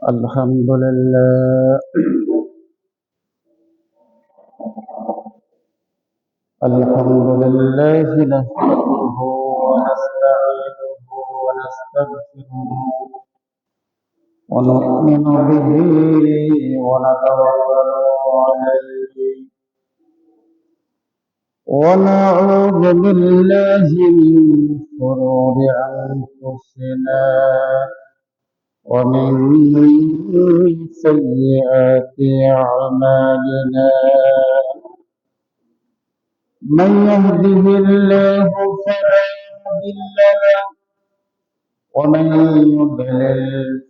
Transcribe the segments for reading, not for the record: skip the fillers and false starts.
الحمد لله. الحمد لله نحمده ونستعينه ونستغفره ونؤمن به ونتوكل عليه ونعوذ بالله من شرور أنفسنا ومن سيئات أعمالنا. من يهده الله فلا مضل له ومن يضلل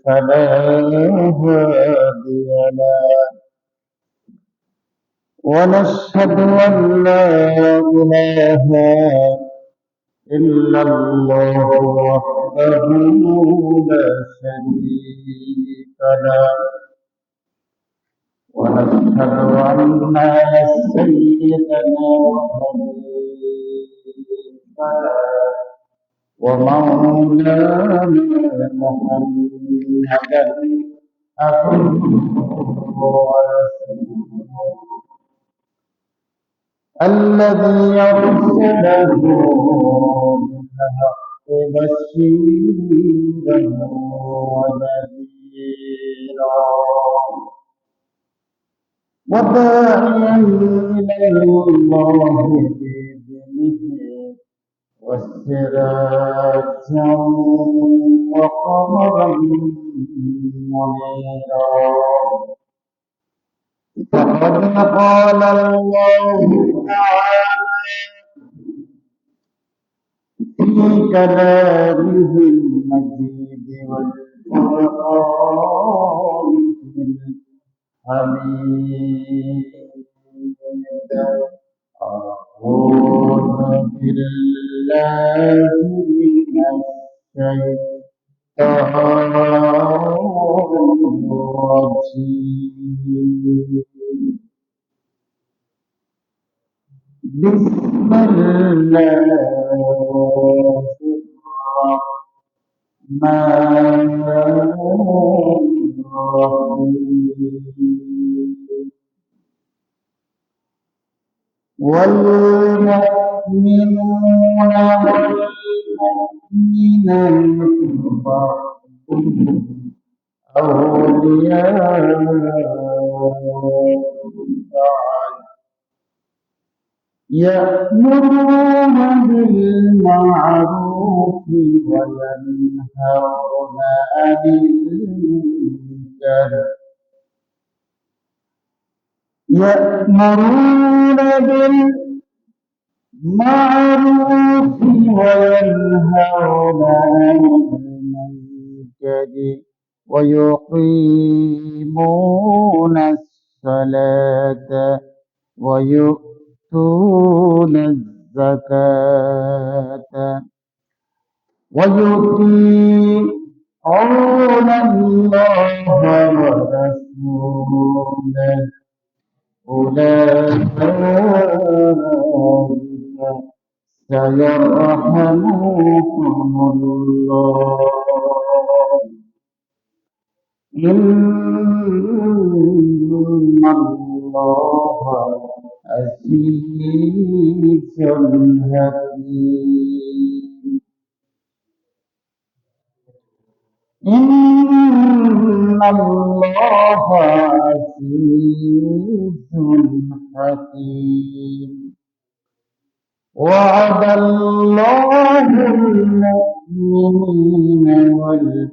فلا هادي له. ونشهد أن لا إله إلا الله وحده لا شريك له. ونشهد أن سيدنا ومولانا محمدا عبده ورسوله الذي أرسله بالحق بشيرا ونذيرا وداعيا إلى الله بإذنه وسراجا وقمرا منيرا. فقد قال الله تعالى في كلامه المجيد والفرقان الحميد. أعوذ بالله من الشيطان الرجيم. بسم الله الرحمن الرحيم. والمؤمنون والمؤمنات بعضهم أولياء بعض يأمرون بالمعروف وينهون عن المنكر يأمرون بالمعروف وينهون عن المنكر ويقيمون الصلاة ويؤتون الزكاة ويطيعون الله ورسوله أولئك سيرحمهم الله. إن الله عزيز حكيم. إن الله عزيز حكيم. وعد الله المؤمنين والمؤمنات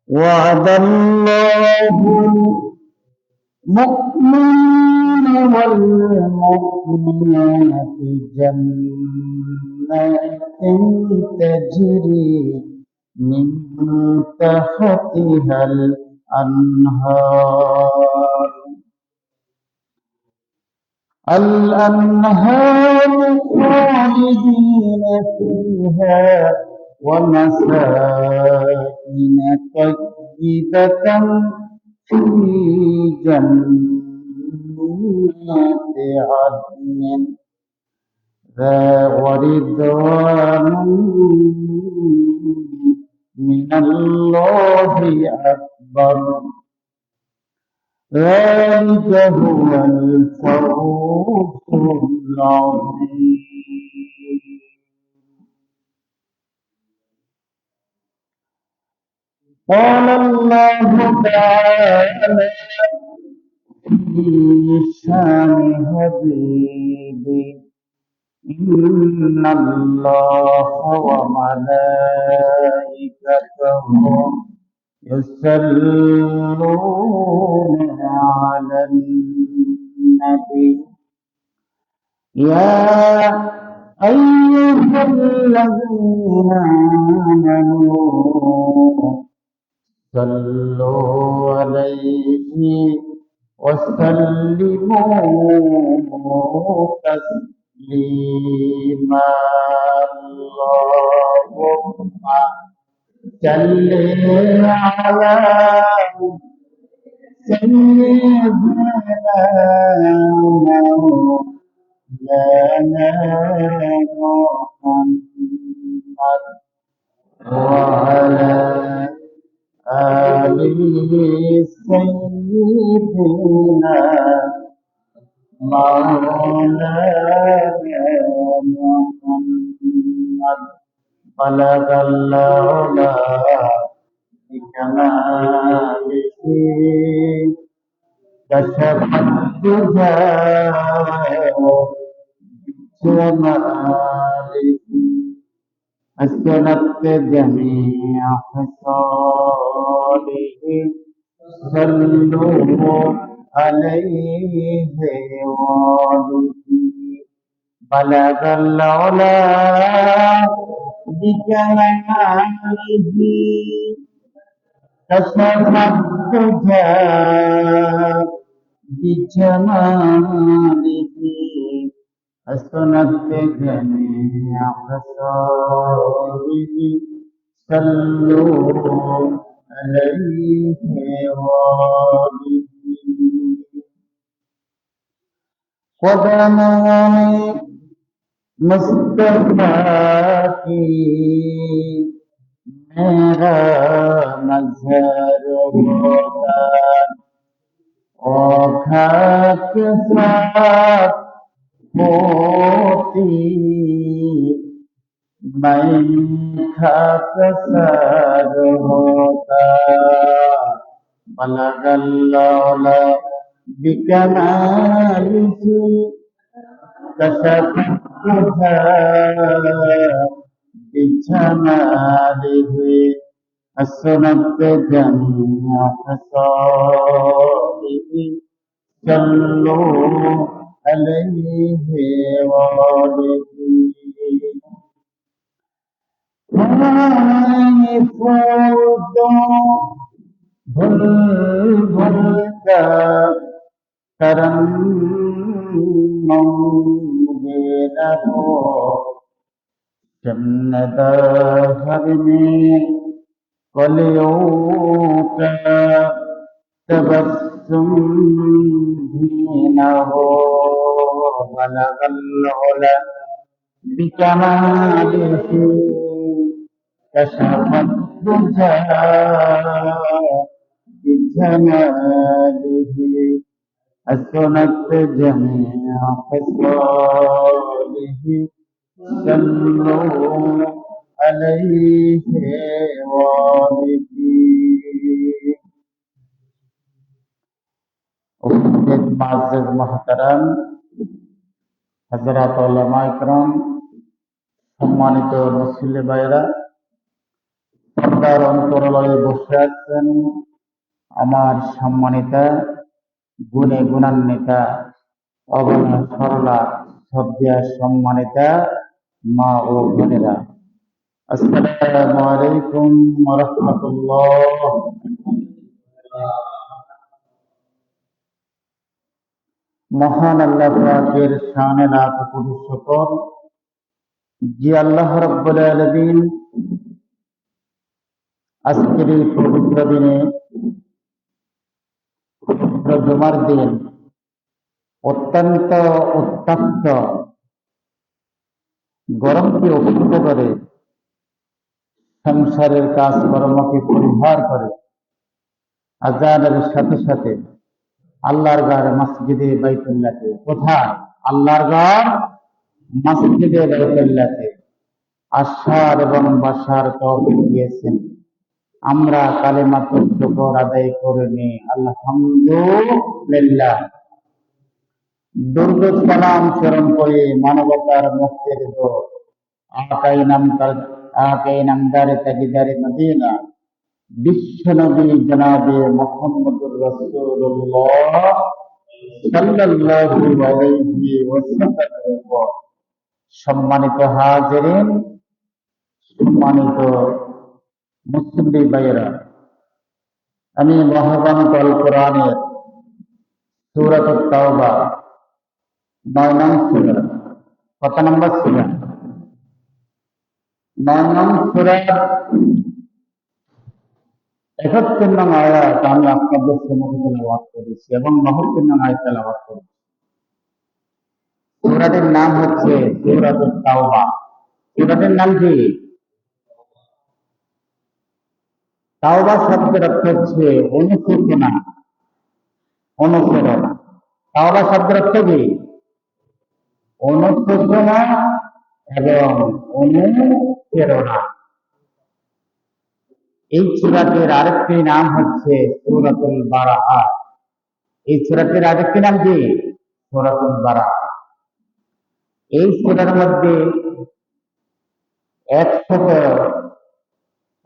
وعد الله المؤمنين والمؤمنات جنات تجري من تحتها الأنهار خالدين فيها ومساكن طيبة في جنات عدن ورضوان من الله أكبر ذلك هو الفوز العظيم. قال الله تعالى في شان حبيبه إن الله وملائكته يصلون على النبي يا أيها الذين آمنوا صلوا عليه وسلموا تسليما اللهم صل على سيدنا مولانا محمد وعلى آل سيدنا مولانا محمد بلغ العلا بكماله كشف الدجى بجماله أسكنت جميع خصاله صلوا عليه وآله بلغ العلا بكماله كشف الدجى بجماله حسنت جميع خصاله صلوا عليه وآله قدمه मुस्तफा की मेरा नजर होता और खाक साफ होती मैं खाक सर होता बलगल्लौला बिकमालिही كشف بجماله حسنت جميع خصاله صلوا عليه وآله فوت भूल भूल कर तरन्नुम गे न हो जन्नत हर में कलियों का तबस्सुम भी न हो बलगल उला बिकमालिही कशफत दुजा बिजमालिही حسنت جميع خصاله صلوا عليه وآله উপস্থিত মুআজ্জাজ মুহতারাম হযরত উলামা ইকরাম সম্মানিত মুসল্লি ভাইরা পর্দার অন্তরালে বসে আছেন আমার সম্মানিতা গুণে গুণান্বিতা অবনা সরলা শ্রদ্ধা সম্মানিতা মা ও বোনেরা আসসালামু আলাইকুম ওয়া রাহমাতুল্লাহ। মহান আল্লাহ পাকের শানে লাখ কোটি শুকর যে আল্লাহ রাব্বুল আলামিন আজকের এই পবিত্র দিনে জুমার দিন অত্যন্ত উত্তপ্ত গরমকে উপেক্ষা করে সংসারের কাজকর্মকে পরিহার করে আজানের সাথে সাথে আল্লাহর ঘর মসজিদে বাইতুল্লাহতে, কোথায়? আল্লাহর ঘর মসজিদে বাইতুল্লাহতে আসার এবং বাসার তৌফিক দিয়েছেন। আমরা কালেমাতুল শুকর আদায় করে নি, আলহামদুলিল্লাহ। দুরূদ সালাম স্মরণ করে মানবতার মুক্তির দোয়া আকাইনাম দারে তাজিদারে মদিনা বিশ্ব নবী জনাবে মুহাম্মদুর রাসূলুল্লাহ সাল্লাল্লাহু আলাইহি ওয়াসাল্লাম। সম্মানিত হাজিরিন, সম্মানিত মুসলিম ভাইয়েরা, আমি মহাগ্রন্থ আল কোরআনের সূরাতুত তাওবা 9 নং সূরা, কত নম্বর সূরা? 9 নং সূরা 71 নং আয়াত আমি আপনাদের সম্মুখে তেলাওয়াত করেছি এবং 69 নং আয়াত তেলাওয়াত করেছি। সূরাটির নাম হচ্ছে সূরাতুত তাওবা। সূরাটির নাম কি? তাওবা শব্দের অর্থ হচ্ছে অনুশোচনা, অনুসরণ। তাওবা শব্দের অর্থ কি? অনুশোচনা এবং অনুপ্রেরণা। এই সূরাটির আরেকটি নাম হচ্ছে সূরাতুল বারাআ। এই সূরাটির আরেকটি নাম কি? সূরাতুল বারাআ। এই সূরার মধ্যে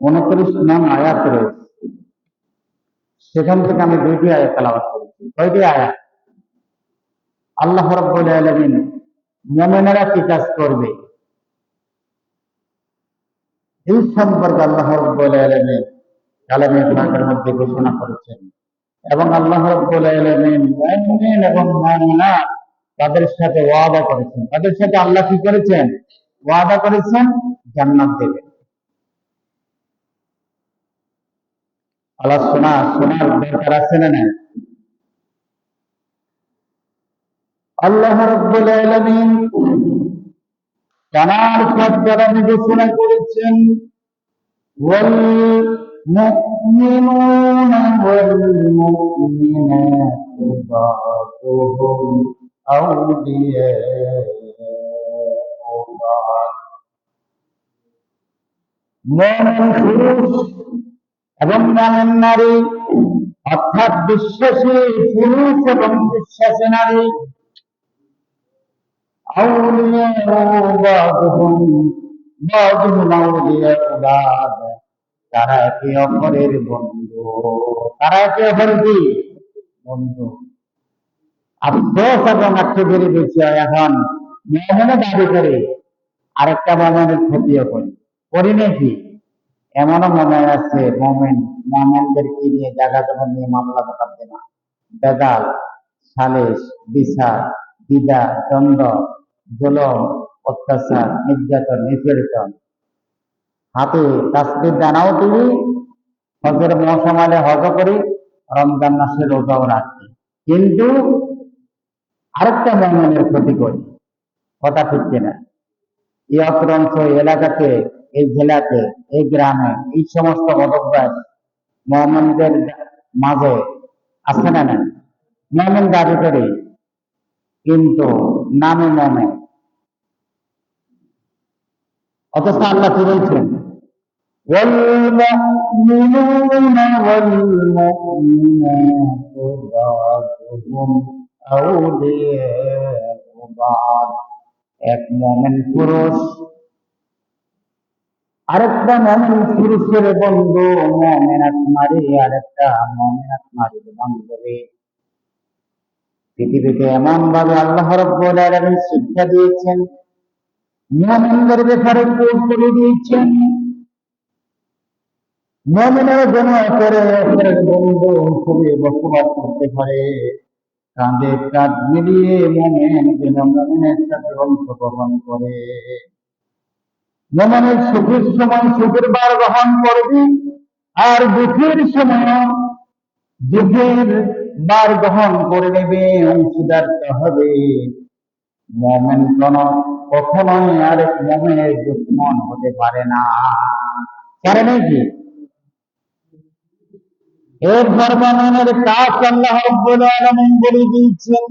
129 নং আয়াত রয়েছে। সেখান থেকে আমি 2টি আয়াত তেলাওয়াত করেছি। কয়টি আয়াত? আল্লাহ রাব্বুল আলামিন মুমিনেরা কি কাজ করবে এই সম্পর্কে আল্লাহ রাব্বুল আলামিন কালামে পাকের মধ্যে ঘোষণা করেছেন এবং আল্লাহ রাব্বুল আলামিন মুমিন এবং মুমিনাত তাদের সাথে ওয়াদা করেছেন। তাদের সাথে আল্লাহ কি করেছেন? ওয়াদা করেছেন জান্নাত দেবেন। আলোচনা শোনার দরকার আছে না নাই? আল্লাহ রাব্বুল আলামিন জানার পর ঘোষণা করেছেন والمؤمنون والمؤمنات بعضهم أولياء بعض। মুমিন পুরুষ এবং মুমিন নারী, অর্থাৎ বিশ্বাসী পুরুষ এবং বিশ্বাসী নারী, তারা একে অপরের বন্ধু। তারা একে অপরের কি বন্ধু? আফসোস এবং আক্ষেপের বিষয়, এখন মুমিনও দাবি করে আরেকটা মুমিনের ক্ষতিও করি নাকি? এমনও মুমিন আছে, মুমিনদেরকে নিয়ে জায়গা জমি নিয়ে মামলা করতে না, বেদাল, সালিশ, বিচার, দ্বিধা, দ্বন্দ্ব, জুলুম, অত্যাচার, নির্যাতন, নিপীড়ন। হাতে তাসবিহ দানাও তুলি, হজের মৌসুম হলে হজ করি, রমজান মাসে রোজাও রাখি, কিন্তু আরেকটা মুমিনের ক্ষতি করি। কথা ঠিক কিনা? এই অঞ্চল এলাকাতে, এই জেলাতে, এই গ্রামে এই সমস্ত অবদান মুমিনদের মাঝে আছে না নাই? মুমিন দাবি করে কিন্তু নামে মুমিন, অথচ আল্লাহ কি বলছেন? والمؤمنون والمؤمنات بعضهم أولياء بعض। এক মুমিন পুরুষ আরেকটা মুমিন পুরুষের বন্ধু, মুমিনাত নারী আরেকটা মুমিনাত নারীর বান্ধবী। পৃথিবীতে এমন ভাবে আল্লাহ রাব্বুল আলামিন শিক্ষা দিয়েছেন, মুমিনদের ব্যাপারে কোড করে দিয়েছেন, মুমিনেরা যেন একের বন্ধু হিসেবে বসবাস করতে পারে। কাঁধে কাঁধ মিলিয়ে মুমিন যেন মুমিনের সাথে অংশগ্রহণ করে। মুমিনের সুখের সময় সুখের বার গ্রহণ করবে, আর দুঃখের সময় দুঃখের বার গ্রহণ করে নেবে, অংশীদার হবে। মুমিন কখনোই আরেক মুমিনের দুশমন হতে পারে না। পারে নাকি? এর মুমিনের কাজ আল্লাহ রাব্বুল আলামিন বলে দিয়েছেন,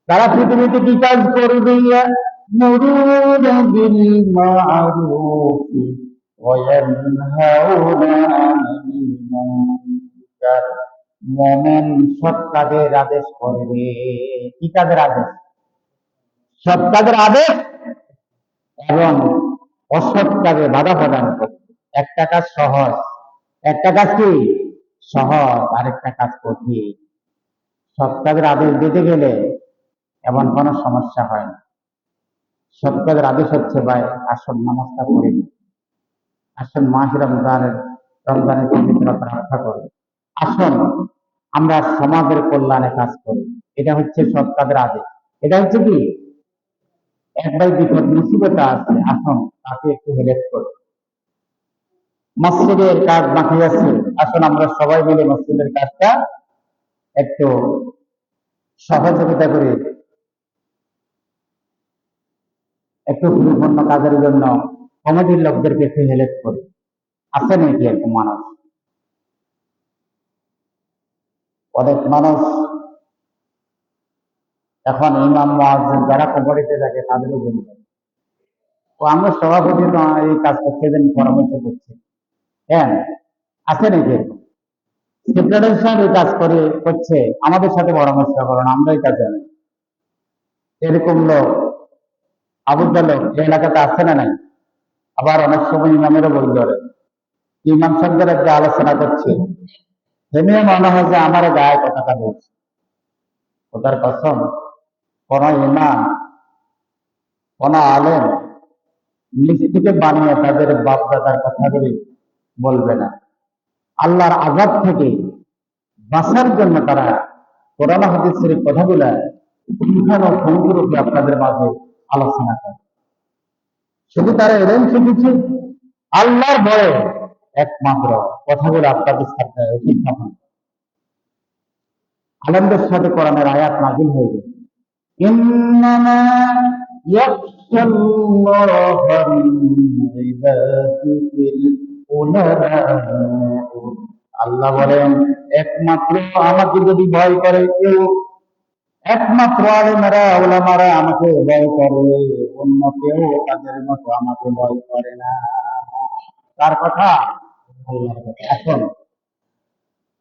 তারা পৃথিবীতে কি কাজ করবে? মুরুনা বিল মা'রুফ ওয়া ইয়ানহাউনা আনিল মুনকার। মুমিন সৎ কাজের আদেশ করবে। কি কাজের আদেশ? সৎ কাজের আদেশ এবং অসৎ কাজে বাধা প্রদান করবে। একটা কাজ সহজ, একটা কাজ কি সহজ, আরেকটা কাজ কঠিন। সৎ কাজের আদেশ দিতে গেলে এমন কোনো সমস্যা হয় না। সৎ কাজের আদেশ হচ্ছে ভাই, আসল নামাজটা পড়ে, আসল মাস রমজানের পবিত্রতা রক্ষা করে, আসল আমরা সমাজের কল্যাণে কাজ করি। এটা হচ্ছে সৎ কাজের আদেশ। এটা হচ্ছে কি, এক ভাই বিপদ মুসিবত আছে, আসুন তাকে একটু হেল্প করি। মসজিদের কাজ বাকি আছে, আসুন আমরা সবাই মিলে মসজিদের কাজটা একটু সহযোগিতা করে একটু পরিপূর্ণ কাজের জন্য কমিটির লোকদেরকে একটু হেল্প করি। আছে নাকি এরকম মানুষ? অনেক মানুষ এখন ইমাম মুয়াজ্জিন যারা কমিটিতে থাকে তাদেরও বলি, তো আমরা সভাপতি তো এই কাজ করতে দেন, পরামর্শ করছি। হ্যাঁ, আছে নাকি এরকম? সেক্রেটারি সাহেব এই কাজ করছে, আমাদের সাথে পরামর্শ করেন, আমরা এই কাজ জানি। এরকম লোক আবুল লোক এই এলাকাতে আছে না নাই? আবার অনেক সময় ইমামেরও বই ধরে, ইমাম সাহেবদের একটা আলোচনা করছে, থেমে মনে হয় যে আমার গায়ে কথাটা বলছে। ওটার কসম, কোন ইমাম কোন আলেম নিজ থেকে বানিয়ে তাদের বাপ দাদার কথাগুলি বলবে না। আল্লাহর আযাব থেকে বাঁচার জন্য তারা কোরআন হাদিসের কথাগুলা পুঙ্খানুপুঙ্খরূপে আপনাদের মাঝে আলোচনা করে। শুধু তারা এলেন শিখেছে আল্লাহর ভয়ে একমাত্র কথাগুলো আপনাদের সাথে উপস্থাপন। আলেমদের সাথে কোরআনের আয়াত নাযিল হয়ে গেছে, ইন্নামা ইয়াখশাল্লাহা মিন ইবাদিহিল উলামা। আল্লাহ বলেন, একমাত্র আমাকে যদি ভয় করে কেউ, একমাত্র আলেমেরা ওলামারা আমাকে ভয় করে, অন্য কেউ তাদের মতো আমাকে ভয় করে না। তার কথা? আল্লাহর কথা। এখন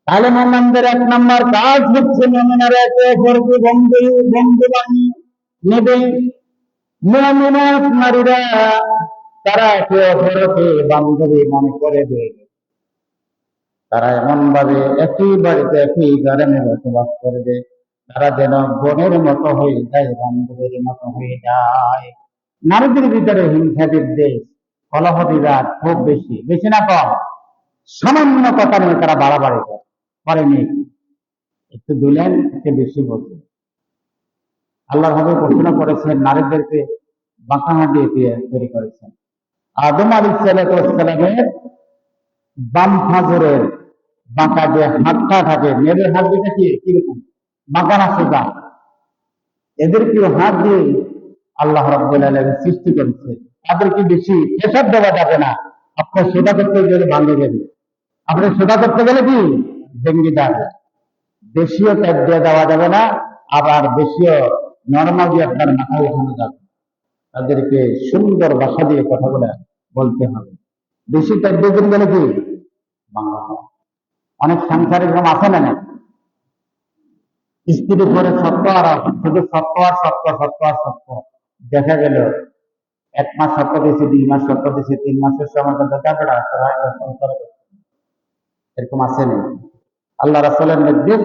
তাহলে মুমিনদের এক নম্বর কাজ হচ্ছে মুমিনেরা একে অপরকে বন্ধু বন্ধু বানিয়ে নেবে। মুমিনাত নারীরা তারা একে অপরকে বান্ধবী মনে করে দেয়। তারা এমন ভাবে একই বাড়িতে একই ঘরে বসবাস করবে, তারা যেন বোনের মতো হয়ে যায়, বান্ধবীর মতো হয়ে যায়। নারীদের ভিতরে হিংসা বিদ্বেষ কলহ বিবাদ খুব বেশি, বেশি না কম? সামান্য কথা নিয়ে তারা বাড়াবাড়ি করেনি, একটু দিলেন একটু বেশি বলছেন। আল্লাহ ভাবে ঘোষণা করেছেন, নারীদেরকে বাঁকা হাত দিয়ে তৈরি করেছেন। আদম আলাইহিস সালামের বাম হাজরের বাঁকা যে হাতটা থাকে, মেয়েদের হাত দুটা কি কিরকম বাঁকা না সোজা, এদেরকেও হাত দিয়ে আল্লাহ রাব্বুল আলামিন সৃষ্টি করেছে। তাদেরকে বেশি প্রেসার দেওয়া যাবে না। আপনার সোজা করতে গেলে ভাঙে যাবে, আপনি সোজা করতে গেলে কি ভেঙে যাবে। বেশিও ত্যাগ দিয়ে দেওয়া যাবে না, আবার বেশিও নরমাল দিয়ে আপনার মাথায় উঠানো যাবে। তাদেরকে সুন্দর ভাষা দিয়ে কথাগুলো বলতে হবে। বেশি ত্যাগ দিয়ে গেলে কি বাংলা হয়। অনেক সংসার এরকম আছে না, স্ত্রীর উপরে সত্য আর শুধু সত্য আর সত্য, সত্য আর সত্য। দেখা গেল 1 মাস সত্য দিয়েছে, 2 মাস সত্য দিয়েছে, 3 মাসের সময় এরকম আছে না? আল্লাহ রাসূলের নির্দেশ,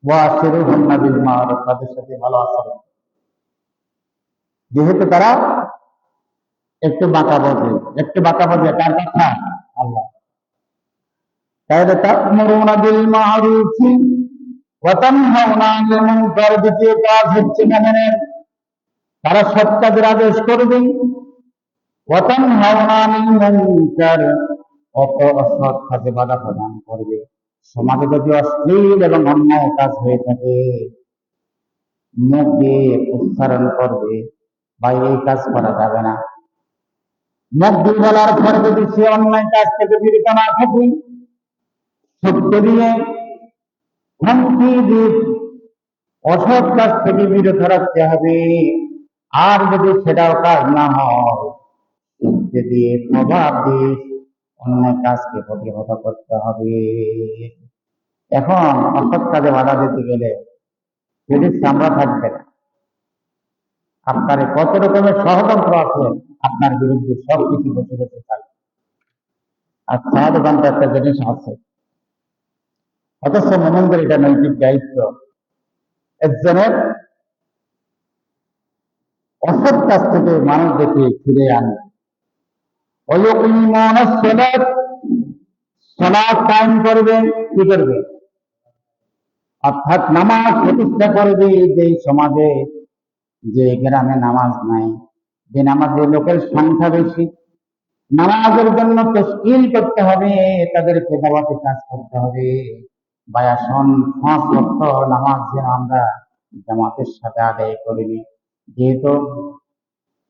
ওয়াশিরুহুন্না বিল মারুফ, তাদের সাথে ভালো আচরণ। যেহেতু তারা একটু বাঁকা বোঝে কার কথা? আল্লাহ। তাহলে তা'মুরুনা বিল মারুফ ওয়া তানহাউনা আনিল মুনকার। দ্বিতীয় কাজ হচ্ছে মুমিনের, তারা সৎ কাজের আদেশ করবে, ওয়া তানহাউনা আনিল মুনকার, অসৎ কাজে বাধা প্রদান করবে। সমাজে যদি অশ্লীল এবং অন্যায় কাজ হয়ে থাকে, মুখ দিয়ে উচ্চারণ করবে, ভাই এই কাজ করা যাবে না। মুখ দিয়ে বলার পর যদি সে অন্যায় কাজ থেকে বিরত না থাকে, সত্য দিয়ে হুমকি দিয়ে অসৎ কাজ থেকে বিরত রাখতে হবে। আর যদি সেটাও কাজ না হয়, সত্য দিয়ে প্রভাব দিয়ে অন্যায় কাজকে প্রতিহত করতে হবে। এখন অসৎ কাজে বাধা দিতে গেলে পেটের চামড়া থাকবে না। আপনার কত রকমের ষড়যন্ত্র আছে আপনার বিরুদ্ধে, সবকিছু বসে বসে থাকবে। আর চা দোকানটা একটা জিনিস আছে, অথচ মোমেনদের এটা নৈতিক দায়িত্ব একজনের অসৎ কাজ থেকে মানুষদেরকে ফিরে আনে। সালাত কায়েম করবে, কি করবে? অর্থাৎ নামাজ প্রতিষ্ঠা করবে। যে সমাজে, যে গ্রামে নামাজ নাই, যে নামাজের লোকের সংখ্যা বেশি, নামাজের জন্য তশকিল করতে হবে, তাদেরকে দাওয়াতে কাজ করতে হবে। বায়াসন 5 ওয়াক্ত নামাজ যেন আমরা জামাতের সাথে আদায় করিনি। যেহেতু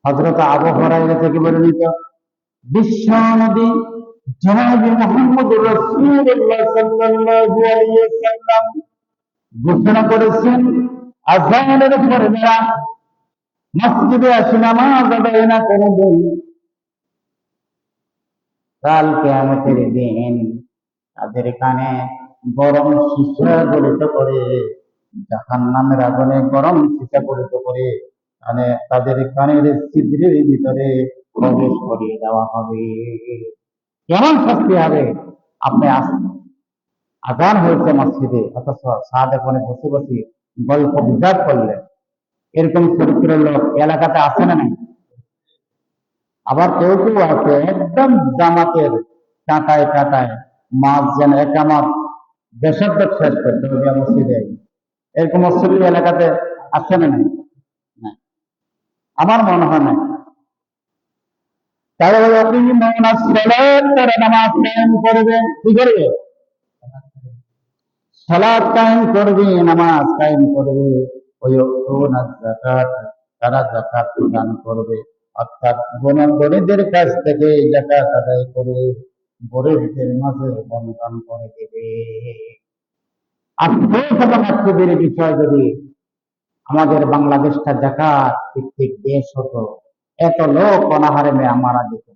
হযরত আবু হুরায়রা থেকে বর্ণিত, বিশ্ব নবী জনাবে মুহাম্মদুর রাসূলুল্লাহ সাল্লাল্লাহু আলাইহি ওয়াসাল্লাম ঘোষণা করেছেন, আযানের পরে যারা মসজিদে আসে নামাজ আদায় না করবে, কাল কিয়ামতের দিন তাদের কানে গরম সীসা গলিত করে, জাহান্নামের আগুনে গরম সীসা গলিত করে মানে তাদের কানের ছিদ্রের ভিতরে প্রবেশ করিয়ে দেওয়া হবে। কেমন শাস্তি হবে? আপনি আজান হয়েছে মসজিদে, অথচ সাহাবেগণে বসে বসে গল্প গুজব করলেন। এরকম চরিত্রের লোক এলাকাতে আছে না নাই? আবার কেউ কেউ আছে একদম জামাতের কাঁটায় কাঁটায় মাছ যেন একামত দেশাত্মক শেষ করতে হবে মসজিদে। এরকম মসজিদ এলাকাতে আছে না নাই? না, আমার মনে হয় না। তারা তারা নামাজ কায়েম করবে, কি করবে? সালাত কায়েম করবে, নামাজ কায়েম করবে। তারা যাকাত প্রদান করবে, অর্থাৎ গরিবদের কাছ থেকে যাকাত আদায় করে গরিবদের মাঝে বন্টন করে দেবে। আফসোস এবং আক্ষেপের বিষয়, যদি আমাদের বাংলাদেশটা যাকাত ভিত্তিক দেশ হতো, এত লোক অনাহারে মারা যেত।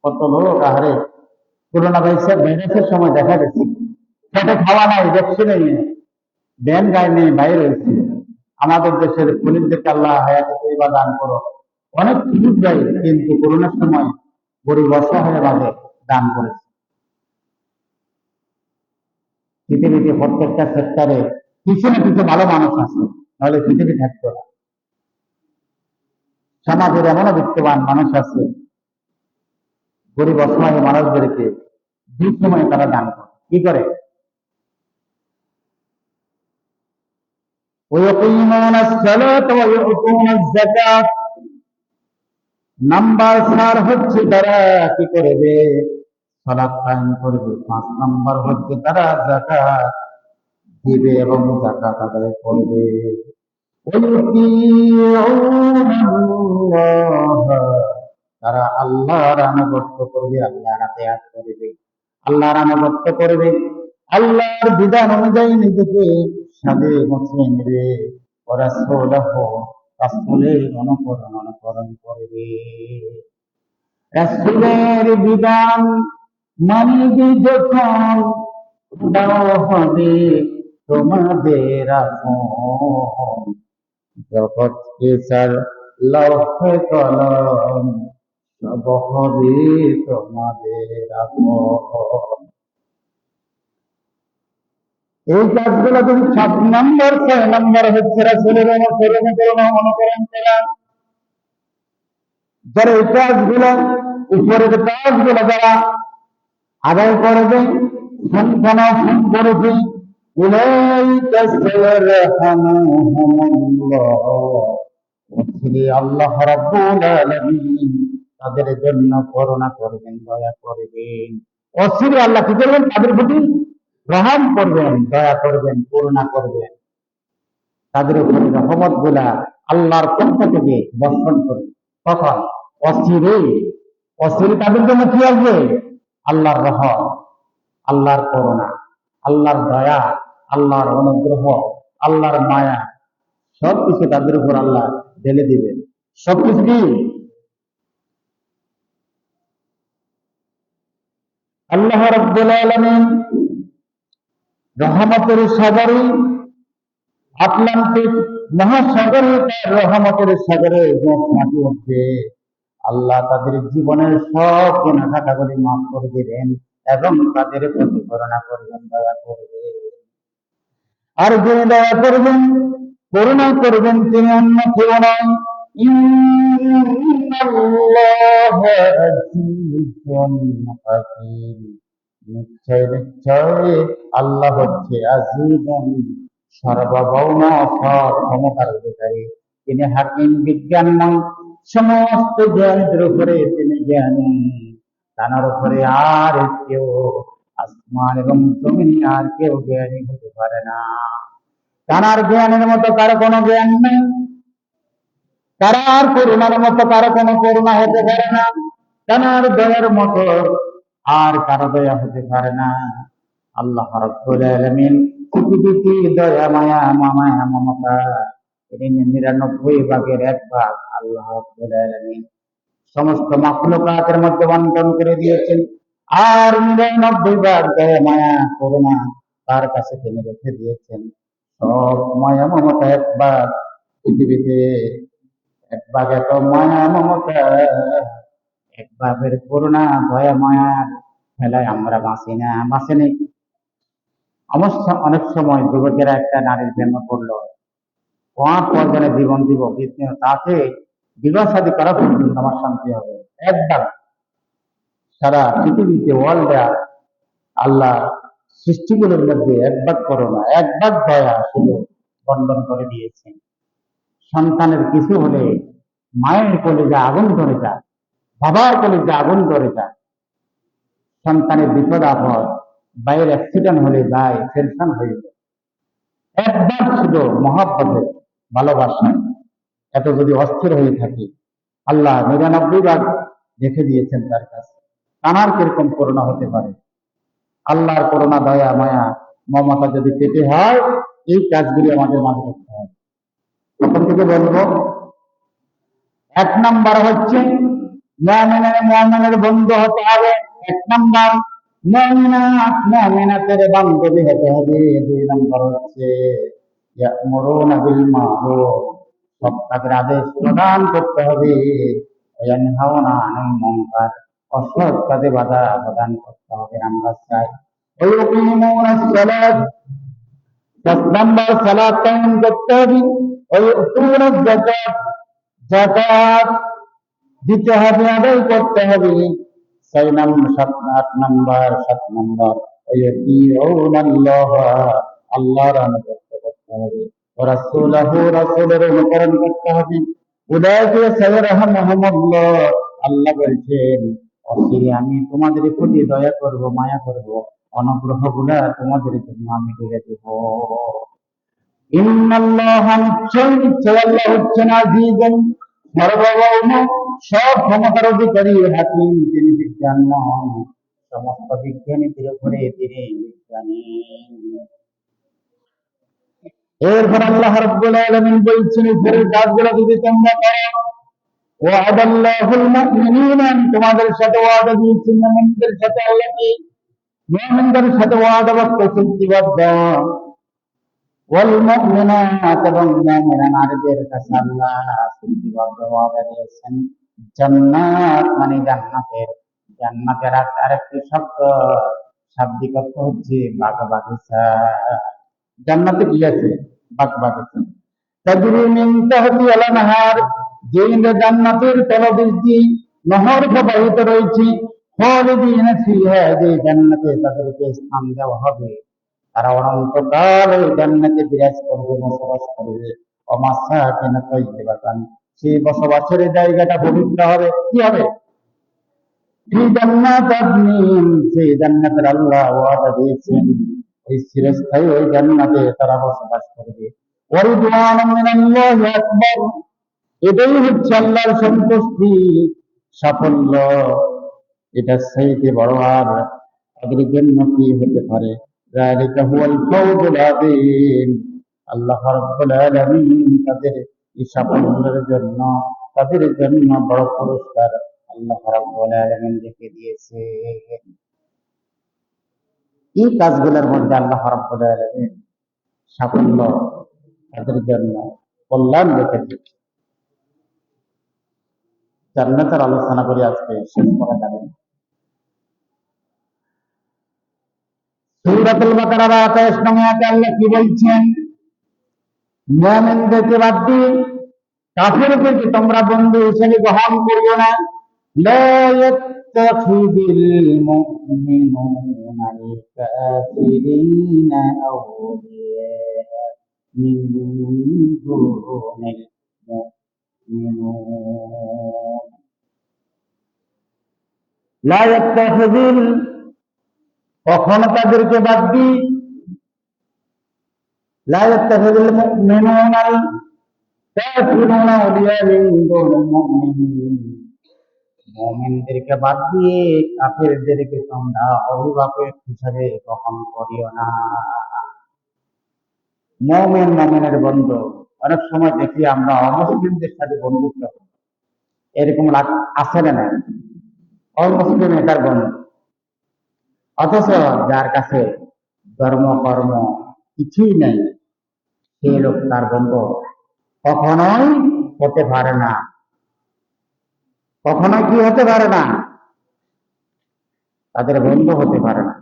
কত লোক আহারে করোনা ভাইরাসের সময় দেখা গেছে পেটে খাওয়া নাই, ভ্যাকসিন নেই, ব্যান গায়ে নেই, বাইরে হয়েছে। আমাদের দেশের পুলিশদেরকে আল্লাহ হায়াতে তৈবা দান করো, অনেক সুযোগ দেয়, কিন্তু করোনার সময় গরিব অসহায় ভাবে দান করেছে। পৃথিবীতে প্রত্যেকটা সেক্টরে কিছু না কিছু ভালো মানুষ আছে, নাহলে পৃথিবী থাকতো না। সমাজের এমনও বিত্তবান মানুষ আছে, গরিব অসহায় মানুষদেরকে দুঃসময় তারা দান করে। কি করে? নাম্বার 4 হচ্ছে তারা কি করবে? সালাত কায়েম করবে। 5 নাম্বার হচ্ছে তারা যাকাত দিবে এবং যাকাত আদায় করবে। তারা আল্লাহর আনুগত্য করবে, আল্লাহর আতিয়াত করবে, আল্লাহর আনুগত্য করবে, আল্লাহর বিধান অনুযায়ী নিজেকে সাজে গুছিয়ে নেবে। রাসূলের অনুকরণ করবে। রাসূলের বিধান মানবে যখন, দাও হবে তোমাদের আপন। জগৎ কেসার লৌহে কলম, সব হবে তোমাদের আপন। এই কাজগুলো যদি 7 নম্বর 6 নম্বর হচ্ছে রাসূলের অনুকরণ করা। যারা এই কাজগুলো, উপরের কাজগুলো যারা আদায় করবে, সম্পাদন করবে, আল্লাহ রাব্বুল আলামিন তাদের জন্য করুণা করবেন, দয়া করবেন। অচিরে আল্লাহ কি করবেন? তাদের প্রতি রহম করবেন, দয়া করবেন, করুণা করবেন। তাদের উপরে রহমত গুলা আল্লাহর পক্ষ থেকে বর্ষণ করবে। তখন অস্থির তাদের জন্য কি আসবে? আল্লাহর রহম, আল্লাহর করুণা, আল্লাহর দয়া, আল্লাহর অনুগ্রহ, আল্লাহর মায়া, সবকিছু তাদের উপর আল্লাহ ঢেলে দিবেন। সবকিছু কি আল্লাহ রাব্বুল আলামিন রহমতের সাগরে, আটলান্টিক মহাসাগরে, তার রহমতের সাগরে মাটি উঠবে। আল্লাহ তাদের জীবনের সব গুনাহগুলি মাফ করে দিবেন এবং তাদের প্রতি করুণা করবেন, দয়া করবেন। আর যিনি দয়া করবেন, করুণা করবেন, তিনি অন্য কেউ নয়, ইন্নাল্লাহা আজিজুন হাকীম। নিশ্চয় নিশ্চয় আল্লাহ হচ্ছে আজিজুন, সার্বভৌম, সব ক্ষমতার অধিকারী। তিনি হাকিম, বিজ্ঞানময়, সমস্ত জ্ঞানের উপরে তিনি জ্ঞানী। তার উপরে আর কেউ, আসমান এবং জমিন আর কেউ জ্ঞানী হতে পারে না। তার জ্ঞানের মতো কারো কোনো জ্ঞান নেই, তার করুণার মতো কারো কোনো করুণা হতে পারে না, তার দয়ার মতো আর কারো দয়া হতে পারে না। আল্লাহ রাব্বুল আলামিন পৃথিবীতে দয়া, মায়া, মায়া, মমতা, তিনি ৯৯ ভাগের ১ ভাগ আল্লাহ রাব্বুল আলামিন সমস্ত মাখলুকাতের মধ্যে বন্টন করে দিয়েছেন। আর ৯৯ ভাগ দয়া, মায়া, করুণা তার কাছে তিনি রেখে দিয়েছেন। সব মায়া মমতা ১ ভাগ পৃথিবীতে, ১ ভাগ এত মায়া মমতা, ১ ভাগের করুণা, দয়া, মায়ার ফেলায় আমরা বাঁচি না, বাঁচেনি। অনেক সময় যুবকেরা একটা নারীর প্রেমে পড়লো, তোমার প্রয়োজনে জীবন দিব, কিন্তু তাকে বিবাহ শাদী করা পর্যন্ত আমার শান্তি হবে। একবার সারা পৃথিবীতে ওয়ার্ল্ডে আল্লাহ সৃষ্টিগুলোর মধ্যে ১ ভাগ করোনা, ১ ভাগ দয়া শুধু বন্টন করে দিয়েছেন। সন্তানের কিছু হলে মায়ের কলিজা আগুন ধরে যায়, বাবার কলিজা আগুন ধরে যায়। সন্তানের বিপদ আপদ, বাইরের অ্যাক্সিডেন্ট হলে যায় টেনশন হয়ে যায়। ১ ভাগ ছিল মহাব্বতের, ভালোবাসা, এত যদি অস্থির হয়ে থাকে, আল্লাহ ৯৯ ভাগ রেখে দিয়েছেন তার কাছে। তার কিরকম করুণা হতে পারে? আল্লাহর করুণা, দয়া, মায়া, মমতা যদি পেতে হয়, এই কাজগুলি আমাদের মাঝে করতে হবে। প্রথম থেকে বলবো, ১ নাম্বার হচ্ছে মুমিনের বন্ধু হতে হবে। ১ নাম্বার মুমিনাতের বান্ধবী হতে হবে। ২ নাম্বার হচ্ছে ইয়ামুরুনা বিল মারুফ, সৎ কাজের আদেশ প্রদান করতে হবে। ওয়ায়ানহাউনা আনিল মুনকার, অসৎ কাজে বাধা প্রদান করতে হবে। নাম্বার ৪, ওয়ায়ুকিমুনাস সালাত, ১০ নাম্বার সালাত কায়েম করতে হবে। ওয়ায়ুতুনাজ যাকাত, যাকাত দিতে হবে, আদায় করতে হবে। ৬ নাম্বার, ৮ নাম্বার, ৭ নাম্বার ওয়ায়ুতিউনাল্লাহ, আল্লাহর আনুগত্য করতে হবে। রাসূলুহু, রাসূলের অনুকরণ করতে হবে। উলাইকা সায়রাহমুহুমুল্লাহ, আল্লাহ বলছেন অচিরে আমি তোমাদের প্রতি দয়া করব, মায়া করব, অনুগ্রহ গুলা তোমাদের জন্য আমি দিয়ে দেব। ইন্নাল্লাহা, নিশ্চয় নিশ্চয় আল্লাহ হচ্ছেন আজিজুন, সার্বভৌম, সব ক্ষমতার অধিকারী, হাকিম, তিনি বিজ্ঞানময়, সমস্ত বিজ্ঞানীদের উপরে তিনি বিজ্ঞানী। এরপর আল্লাহ রাব্বুল আলামিন বলছেন, উপরের কাজগুলো যদি তোমরা করো, ওয়াদাল্লাহুল মুমিনিনা, তোমাদের সাথে ওয়াদা দিয়েছেন মুমিনদের সাথে। আল্লাহ কি মুমিনদের সাথে ওয়াদা চুক্তিবদ্ধ। ওয়াল মুমিনাত, এবং মুমিনা নারীদের কাছে আল্লাহ চুক্তিবদ্ধ ওয়াদা দিয়েছেন জান্নাত, মানে জান্নাতের। জান্নাতের আরেকটি শব্দ, শাব্দিক অর্থ হচ্ছে বাগ বাগিচা। জান্নাতে কি আছে? বাগ বাগিচা। তাজরি মিন তাহতিহাল আনহার, যে জান্নাতের তলদেশ দিয়ে নহর প্রবাহিত রয়েছে। খালিদিনা ফিহা, যে জান্নাতে তাদেরকে স্থান দেওয়া হবে, তারা অনন্তকাল ওই জান্নাতে বিরাজ করবে, বসবাস করবে। ওয়ামাসাকিন তাইয়্যিবাতান, সেই বসবাসের জায়গাটা পবিত্র হবে। কি হবে? ফি জান্নাত আদনিন, সেই জান্নাতের আল্লাহ ওয়াদা দিয়েছেন, ওই চিরস্থায়ী ওই জান্নাতে তারা বসবাস করবে। ওয়ারিদওয়ানুম মিনাল্লাহি আকবার, এটাই হচ্ছে আল্লাহর সন্তুষ্টি, সাফল্য। এটা চাইতে বড় আর তাদের জন্য কি হতে পারে? যালিকা হুয়াল ফাওজুল আযীম। আল্লাহ রাব্বুল আলামিন তাদের এই সাফল্যের জন্য, তাদের জন্য বড় পুরস্কার আল্লাহ রাব্বুল আলামিন রেখে দিয়েছে। এই কাজগুলোর মধ্যে আল্লাহ রাব্বুল আলামিন সাফল্য তাদের জন্য, কল্যাণ রেখে দিয়েছে। জান্নাতের আলোচনা করে আজকে শেষ করা যাবে না। সূরাতুল বাকারার ২৮ নং আয়াতে আল্লাহ কি বলছেন? মুমিনদেরকে বাদ দিয়ে কাফিরদেরকে তোমরা বন্ধু হিসেবে গ্রহণ করিও না। লা ইয়াত্তাখিযুল মুমিনুনা আল কাফিরিনা আউলিয়া মিন দুনিল মুমিনুন। লা ইয়াত্তাখিযুল, কখনো তাদেরকে বাদ দিয়ে, লা ইয়াত্তাখিযুল মুমিনুনা আল কাফিরুনা আউলিয়া মিন দুনিল মুমিনিন, মুমিনদেরকে বাদ দিয়ে কাফেরদেরকে তোমরা অভিভাবক হিসাবে গ্রহণ করিও না। মুমিনের বন্ধু, অনেক সময় দেখি আমরা অমুসলিমদের সাথে বন্ধুত্ব করি, এরকম আছে না? অমুসলিম এটার বন্ধু, অথচ যার কাছে ধর্ম কর্ম কিছুই নেই, সে লোক তার বন্ধু কখনোই হতে পারে না। কখনোই কি হতে পারে না? তাদের বন্ধু হতে পারে না।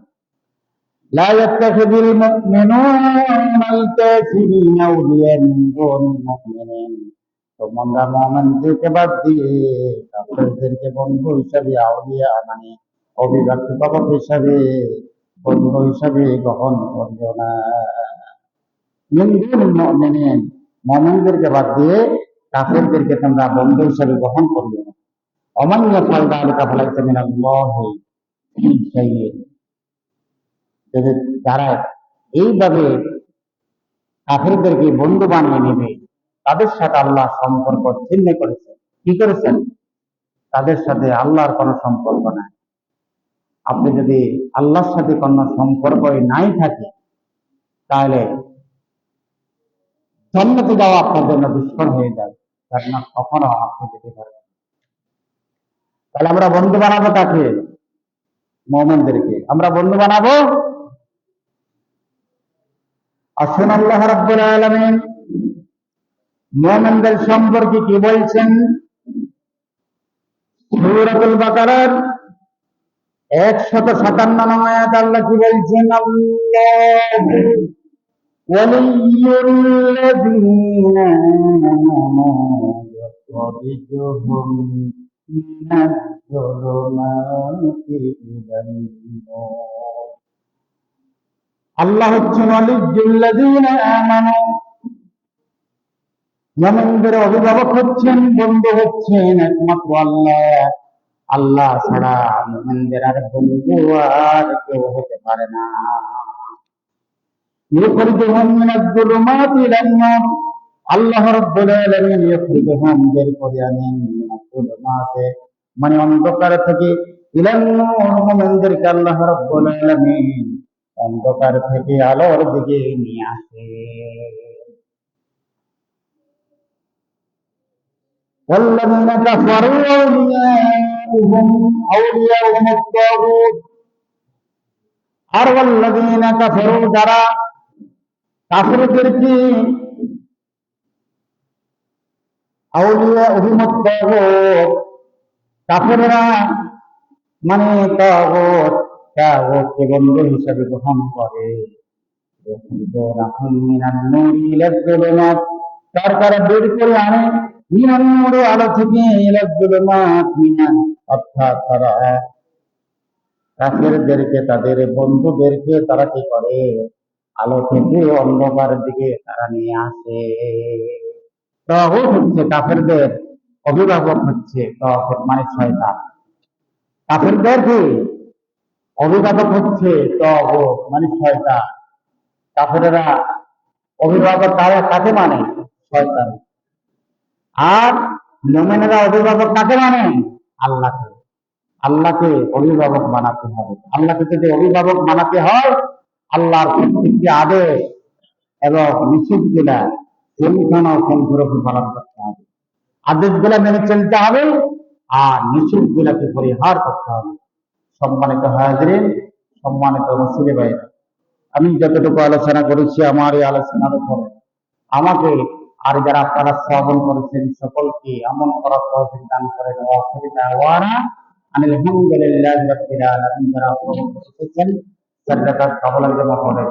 লা ইয়াত্তাখিযুল মুমিনুনা আল কাফিরিনা আউলিয়া মিন দুনিল মুমিনিন, তোমরা মুমিনদেরকে বাদ দিয়ে কাফেরদেরকে বন্ধু হিসাবে, আউলিয়া মানে অভিভাবক হিসাবে, বন্ধু হিসাবে গ্রহণ করিও না। মিন দুনিল মুমিনিন, মুমিনদেরকে বাদ দিয়ে কাফেরদেরকে তোমরা বন্ধু হিসাবে গ্রহণ করিও না। ওমান ইয়াফআল যালিকা ফালাইসা মিনাল্লাহি ফী শাইইন, যারা এইভাবে কাফিরদেরকে বন্ধু বানিয়ে নেবে, তাদের সাথে আল্লাহ সম্পর্ক ছিন্ন করেছেন। কি করেছেন? তাদের সাথে আল্লাহর কোনো সম্পর্ক নাই। আপনি যদি আল্লাহর সাথে কোনো সম্পর্কই নাই থাকে, তাহলে জান্নাতে যাওয়া আপনার জন্য দুষ্কর হয়ে যাবে, জান্নাত কখনো আপনি যেতে পারবেন না। তাহলে আমরা বন্ধু বানাবো তাকে, মুমিনদেরকে আমরা বন্ধু বানাবো। আসুন আল্লাহ রাব্বুল আলামিন মুমিনদের সম্পর্কে কি বলছেন? সূরাতুল বাকারার ১৫৭ নং আয়াত আল্লাহ কি বলছেন? আল্লাহু ওয়ালিয়্যুল্লাযীনা আমানু ইউখরিজুহুম মিনাজ-জুলুমাতি ইলান-নূর। আল্লাহ হচ্ছেন ওয়ালিয়্যুল্লাযীনা আমানু, মুমিনদের অভিভাবক হচ্ছেন, বন্ধু হচ্ছেন একমাত্র আল্লাহ। আল্লাহ ছাড়া মুমিনদের আর বন্ধু আর কেউ হতে পারে না। ইউখরিজুহুম মিনাজ-জুলুমাতি ইলান-নূর, আল্লাহ রাব্বুল আলামিন ইউখরিজুহুম বের করে আনেন মিনাজ-জুলুমাতি মানে অন্ধকার থেকে, ইলান-নূর মুমিনদেরকে আল্লাহ রাব্বুল আলামিন অন্ধকার থেকে আলোর দিকে নিয়ে আসে। والذين كفروا أولياؤهم الطاغوت, আর والذين كفروا যারা কাফিরদেরকে আউলিয়াউহুম الطاغوت, কাফিররা মানে তাগুতকে বন্ধু হিসাবে গ্রহণ করে, ইউখরিজুনাহুম মিনান নূরি ইলাজ-জুলুমাত, তারা বের করে আনে মিনান নূরি আলো থেকে, ইলাজ-জুলুমাত মিনান, অর্থাৎ তারা কাফেরদেরকে তাদের বন্ধুদেরকে তারা কি করে? আলো থেকে অন্ধকার দিকে তারা নিয়ে আসে। তাগুত হচ্ছে কাফেরদের অভিভাবক, হচ্ছে তাগুত মানে শয়তান। কাফেরদের কি অভিভাবক হচ্ছে তাগুত মানে শয়তান। কাফেররা অভিভাবক তারা কাকে মানে? শয়তান। আর মুমিনেরা অভিভাবক কাকে মানে? আল্লাহকে। আল্লাহকে অভিভাবক বানাতে হবে। আল্লাহকে যদি অভিভাবক বানাতে হয়, আল্লাহর প্রত্যেকটি আদেশ এবং নিষেধগুলা পুঙ্খানুপুঙ্খরূপে পালন করতে হবে। আদেশগুলা মেনে চলতে হবে আর নিষেধগুলাকে পরিহার করতে হবে। সম্মানিত হাজরিন, সম্মানিত মুসলিম ভাইরা, আমি যতটুকু আলোচনা করেছি আমার এই আলোচনার উপরে আমাকে আর যারা আপনারা শ্রবণ করেছেন সকলকে আমল করার তৌফিক দান করেন। আলহামদুলিল্লাহি রাব্বিল আলামিন। যারা আপনারা এসেছেন সাদকাত কবুল জমা করেন।